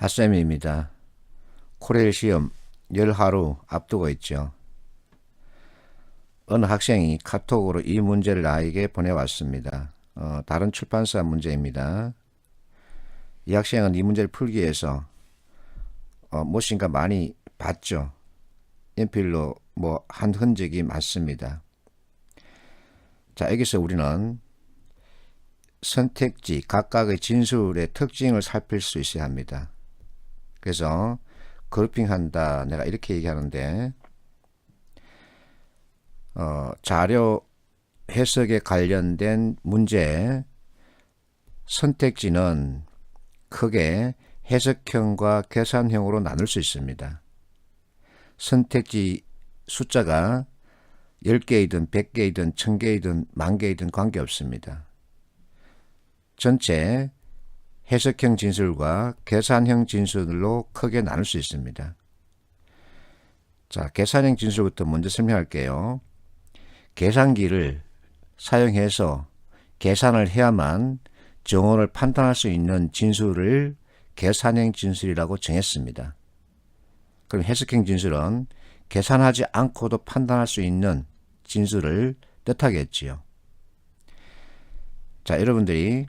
핫쌤입니다. 코레일 시험 10하루 앞두고 있죠. 어느 학생이 카톡으로 이 문제를 나에게 보내왔습니다. 다른 출판사 문제입니다. 이 학생은 이 문제를 풀기 위해서 무엇인가 많이 봤죠. 연필로 한 흔적이 많습니다. 자, 여기서 우리는 선택지 각각의 진술의 특징을 살필 수 있어야 합니다. 그래서 그룹핑한다, 내가 이렇게 얘기하는데 자료 해석에 관련된 문제 선택지는 크게 해석형과 계산형으로 나눌 수 있습니다. 선택지 숫자가 10개이든 100개이든 1000개이든 10,000개이든 관계없습니다. 전체 해석형 진술과 계산형 진술로 크게 나눌 수 있습니다. 자, 계산형 진술부터 먼저 설명할게요. 계산기를 사용해서 계산을 해야만 정원을 판단할 수 있는 진술을 계산형 진술이라고 정했습니다. 그럼 해석형 진술은 계산하지 않고도 판단할 수 있는 진술을 뜻하겠지요. 자, 여러분들이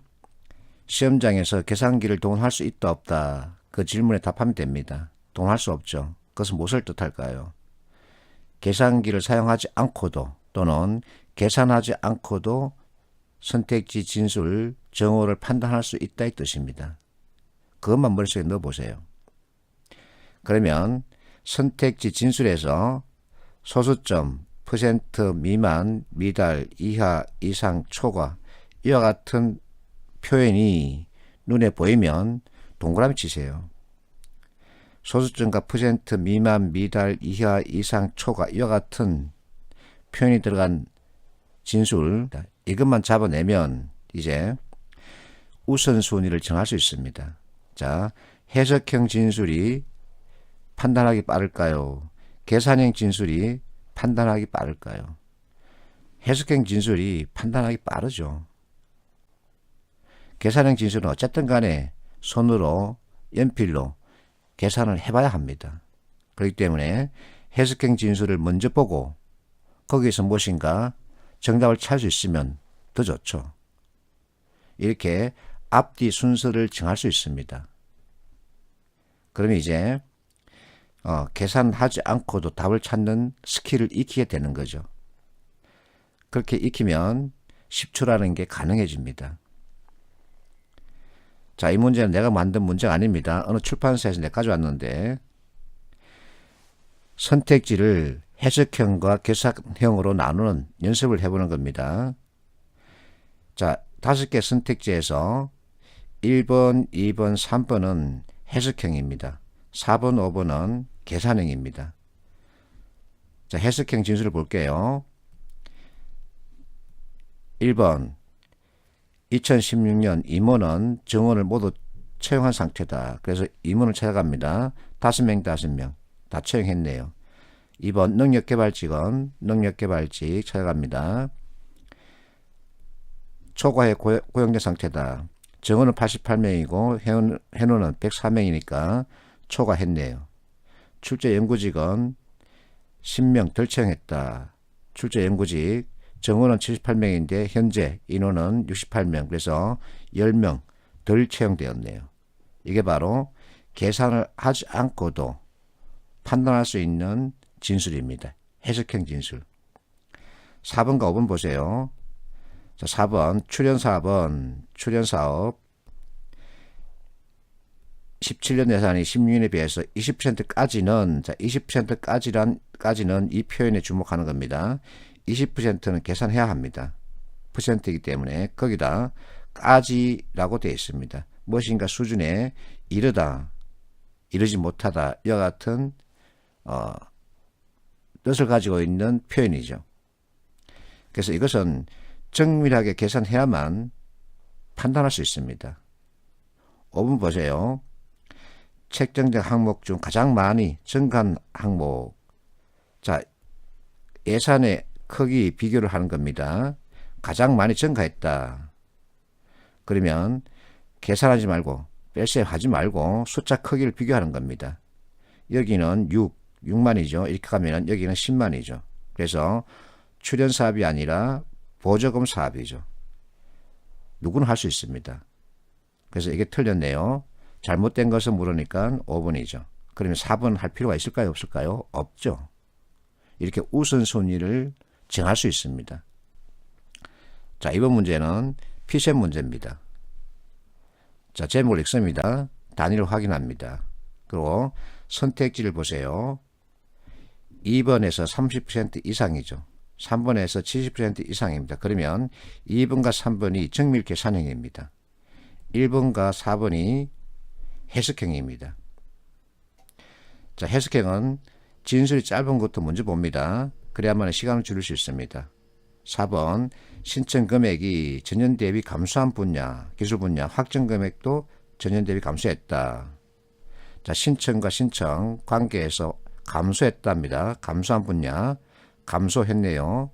시험장에서 계산기를 동원할 수 있다 없다 그 질문에 답하면 됩니다. 동원할 수 없죠. 그것은 무엇을 뜻할까요? 계산기를 사용하지 않고도 또는 계산하지 않고도 선택지 진술 정오를 판단할 수 있다 이 뜻입니다. 그것만 머릿속에 넣어보세요. 그러면 선택지 진술에서 소수점, 퍼센트 미만, 미달, 이하, 이상, 초과 이와 같은 표현이 눈에 보이면 동그라미 치세요. 소수점과 퍼센트 미만, 미달, 이하, 이상, 초과 이와 같은 표현이 들어간 진술 이것만 잡아내면 이제 우선순위를 정할 수 있습니다. 자, 해석형 진술이 판단하기 빠를까요? 계산형 진술이 판단하기 빠를까요? 해석형 진술이 판단하기 빠르죠. 계산형 진술은 어쨌든 간에 손으로 연필로 계산을 해봐야 합니다. 그렇기 때문에 해석형 진술을 먼저 보고 거기에서 무엇인가 정답을 찾을 수 있으면 더 좋죠. 이렇게 앞뒤 순서를 정할 수 있습니다. 그러면 이제 계산하지 않고도 답을 찾는 스킬을 익히게 되는 거죠. 그렇게 익히면 10초라는 게 가능해집니다. 자, 이 문제는 내가 만든 문제가 아닙니다. 어느 출판사에서 내가 가져왔는데 선택지를 해석형과 계산형으로 나누는 연습을 해보는 겁니다. 자, 5개 선택지에서 1번, 2번, 3번은 해석형입니다. 4번, 5번은 계산형입니다. 자, 해석형 진술을 볼게요. 1번 2016년 임원은 정원을 모두 채용한 상태다. 그래서 임원을 찾아갑니다. 5명 다 채용했네요. 2번 능력개발직은 능력개발직 찾아갑니다. 초과해 고용된 상태다. 정원은 88명이고 현우는 104명이니까 초과했네요. 출제 연구직은 10명 덜 채용했다. 출제 연구직 정원은 78명인데 현재 인원은 68명 그래서 10명 덜 채용되었네요. 이게 바로 계산을 하지 않고도 판단할 수 있는 진술입니다. 해석형 진술. 4번과 5번 보세요. 자, 4번 출연사업은 출연사업 17년 예산이 16년에 비해서 20%까지는 자 20%까지는 이 표현에 주목하는 겁니다. 20%는 계산해야 합니다. 퍼센트이기 때문에 거기다 까지라고 되어 있습니다. 무엇인가 수준에 이르다, 이르지 못하다 이와 같은 뜻을 가지고 있는 표현이죠. 그래서 이것은 정밀하게 계산해야만 판단할 수 있습니다. 5번 보세요. 책정된 항목 중 가장 많이 증가한 항목. 자, 예산의 크기 비교를 하는 겁니다. 가장 많이 증가했다. 그러면 계산하지 말고 뺄셈 하지 말고 숫자 크기를 비교하는 겁니다. 여기는 6만이죠. 이렇게 가면 여기는 10만이죠. 그래서 출연 사업이 아니라 보조금 사업이죠. 누구는 할 수 있습니다. 그래서 이게 틀렸네요. 잘못된 것을 물으니까 5번이죠. 그러면 4번 할 필요가 있을까요? 없을까요? 없죠. 이렇게 우선순위를 정할 수 있습니다. 자, 이번 문제는 피셈 문제입니다. 자, 제목을 읽습니다. 단위를 확인합니다. 그리고 선택지를 보세요. 2번에서 30% 이상이죠. 3번에서 70% 이상입니다. 그러면 2번과 3번이 정밀 계산형입니다. 1번과 4번이 해석형입니다. 자, 해석형은 진술이 짧은 것도 먼저 봅니다. 그래야만 시간을 줄일 수 있습니다. 4번 신청 금액이 전년 대비 감소한 분야, 기술 분야 확정 금액도 전년 대비 감소했다. 자, 신청과 신청 관계에서 감소했답니다. 감소한 분야 감소했네요.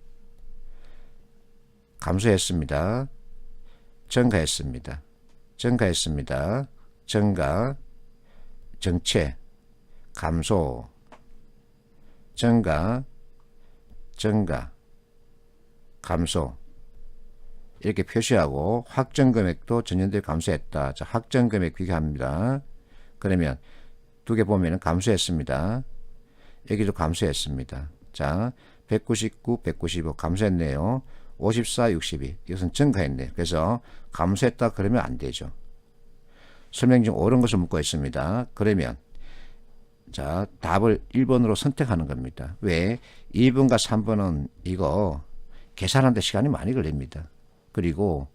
감소했습니다. 증가했습니다. 증가했습니다. 증가, 정체, 감소, 증가, 증가, 감소 이렇게 표시하고 확정 금액도 전년 대비 감소했다. 자, 확정 금액 비교합니다. 그러면 두 개 보면 감소했습니다. 여기도 감소했습니다. 자, 199, 195 감소했네요. 54, 62 이것은 증가했네요. 그래서 감소했다 그러면 안 되죠. 설명 중 옳은 것을 묻고 있습니다. 그러면 자, 답을 1번으로 선택하는 겁니다. 왜? 2번과 3번은 이거 계산하는데 시간이 많이 걸립니다. 그리고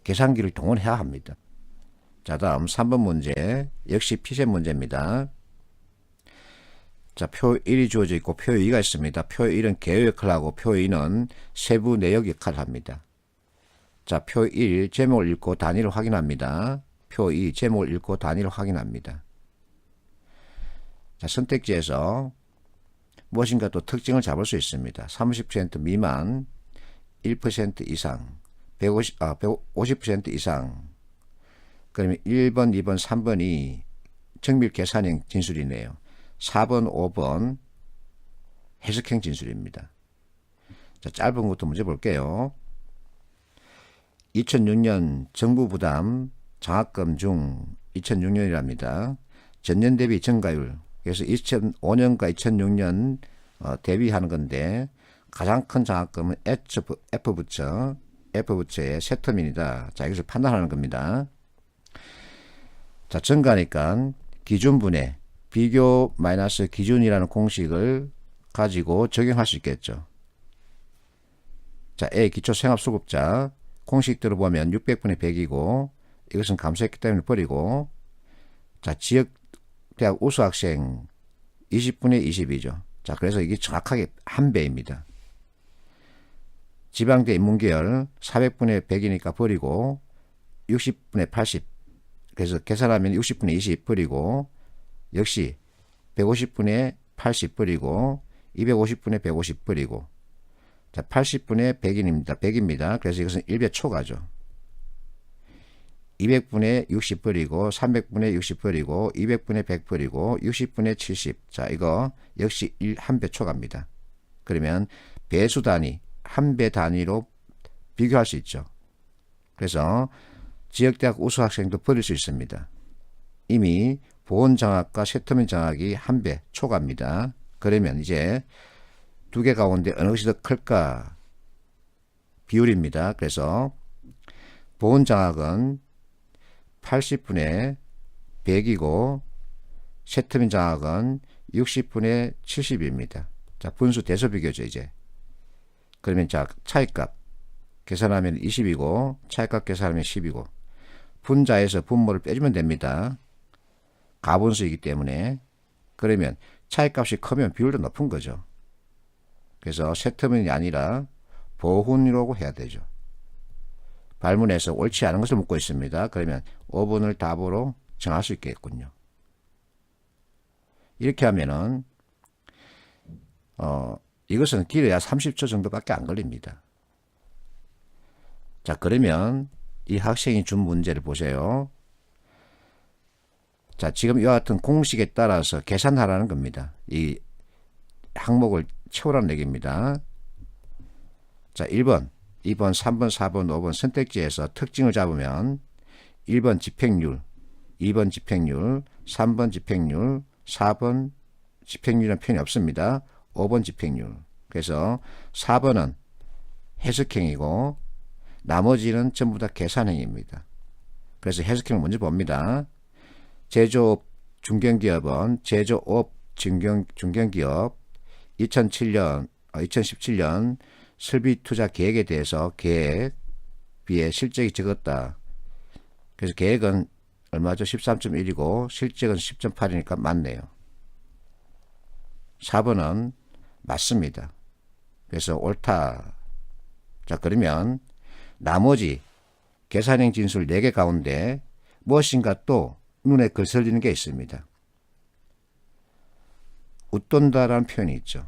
계산기를 동원해야 합니다. 자, 다음 3번 문제 역시 피셈 문제입니다. 자, 표 1이 주어져 있고 표 2가 있습니다. 표 1은 개요 역할을 하고 표 2는 세부 내역 역할을 합니다. 자, 표 1 제목을 읽고 단위를 확인합니다. 표 2 제목을 읽고 단위를 확인합니다. 자, 선택지에서 무엇인가 또 특징을 잡을 수 있습니다. 30% 미만, 1% 이상, 150% 이상. 그러면 1번, 2번, 3번이 정밀 계산형 진술이네요. 4번, 5번 해석형 진술입니다. 자, 짧은 것도 문제 볼게요. 2006년 정부 부담 장학금 중 2006년이랍니다. 전년 대비 증가율. 그래서 2005년과 2006년 대비하는 건데 가장 큰 장학금은 F부처의 세터민이다. 자, 이것을 판단하는 겁니다. 자, 증가니까 기준분해 비교 마이너스 기준이라는 공식을 가지고 적용할 수 있겠죠. 자, A 기초생활수급자 공식대로 보면 600분의 100이고 이것은 감소했기 때문에 버리고, 자, 지역대학 우수학생 20분의 20이죠. 자, 그래서 이게 정확하게 한 배입니다. 지방대 인문계열 400분의 100이니까 버리고 60분의 80. 그래서 계산하면 60분의 20 버리고 역시 150분의 80 버리고 250분의 150 버리고 자, 80분의 100입니다. 그래서 이것은 1배 초과죠. 200분의 60 버리고 300분의 60 버리고 200분의 100 버리고 60분의 70. 자, 이거 역시 한 배 초과입니다. 그러면 배수 단위, 한 배 단위로 비교할 수 있죠. 그래서 지역대학 우수학생도 버릴 수 있습니다. 이미 보온장학과 세터민 장학이 한 배 초과입니다. 그러면 이제 두 개 가운데 어느 것이 더 클까? 비율입니다. 그래서 보온장학은 80분의 100이고 세터민 장학은 60분의 70입니다. 자, 분수 대소 비교죠, 이제. 그러면 자, 차이값 계산하면 20이고 차이값 계산하면 10이고 분자에서 분모를 빼주면 됩니다. 가분수이기 때문에. 그러면 차이값이 크면 비율도 높은 거죠. 그래서 세터민이 아니라 보훈이라고 해야 되죠. 발문에서 옳지 않은 것을 묻고 있습니다. 그러면 5번을 답으로 정할 수 있겠군요. 이렇게 하면은 이것은 길어야 30초 정도밖에 안 걸립니다. 자, 그러면 이 학생이 준 문제를 보세요. 자, 지금 이와 같은 공식에 따라서 계산하라는 겁니다. 이 항목을 채우라는 얘기입니다. 자, 1번, 2번, 3번, 4번, 5번 선택지에서 특징을 잡으면 1번 집행률, 2번 집행률, 3번 집행률, 4번 집행률이라는 표현이 없습니다. 5번 집행률. 그래서 4번은 해석행이고 나머지는 전부 다 계산행입니다. 그래서 해석행을 먼저 봅니다. 제조업 중견기업은 제조업 중견기업 2017년 설비투자 계획에 대해서 계획비에 실적이 적었다. 그래서 계획은 얼마죠? 13.1이고 실적은 10.8이니까 맞네요. 4번은 맞습니다. 그래서 옳다. 자, 그러면 나머지 계산행 진술 4개 가운데 무엇인가 또 눈에 거슬리는 게 있습니다. 웃돈다라는 표현이 있죠.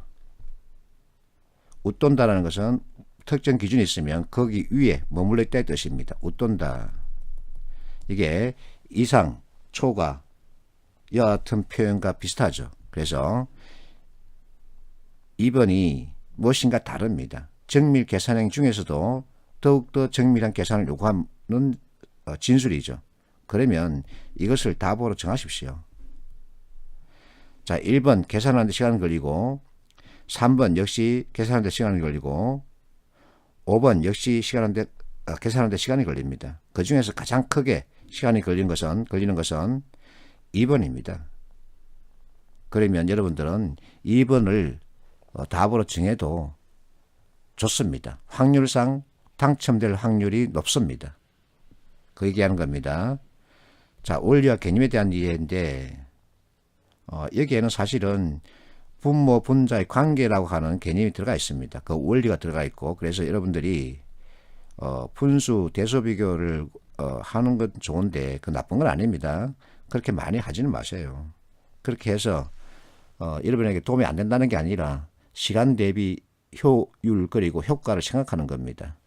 웃돈다라는 것은 특정 기준이 있으면 거기 위에 머물러 있다의 뜻입니다. 웃돈다. 이게 이상, 초과, 이와 같은 표현과 비슷하죠. 그래서 2번이 무엇인가 다릅니다. 정밀 계산행 중에서도 더욱더 정밀한 계산을 요구하는 진술이죠. 그러면 이것을 답으로 정하십시오. 자, 1번 계산하는데 시간이 걸리고 3번 역시 계산하는데 시간이 걸리고 5번 역시 계산하는데 시간이 걸립니다. 그 중에서 가장 크게 시간이 걸리는 것은 2번입니다. 그러면 여러분들은 2번을 답으로 정해도 좋습니다. 확률상 당첨될 확률이 높습니다. 그 얘기하는 겁니다. 자, 원리와 개념에 대한 이해인데 여기에는 사실은 분모 분자의 관계라고 하는 개념이 들어가 있습니다. 그 원리가 들어가 있고 그래서 여러분들이 분수 대소 비교를 하는 건 좋은데 그 나쁜 건 아닙니다. 그렇게 많이 하지는 마세요. 그렇게 해서 여러분에게 도움이 안 된다는 게 아니라 시간 대비 효율 그리고 효과를 생각하는 겁니다.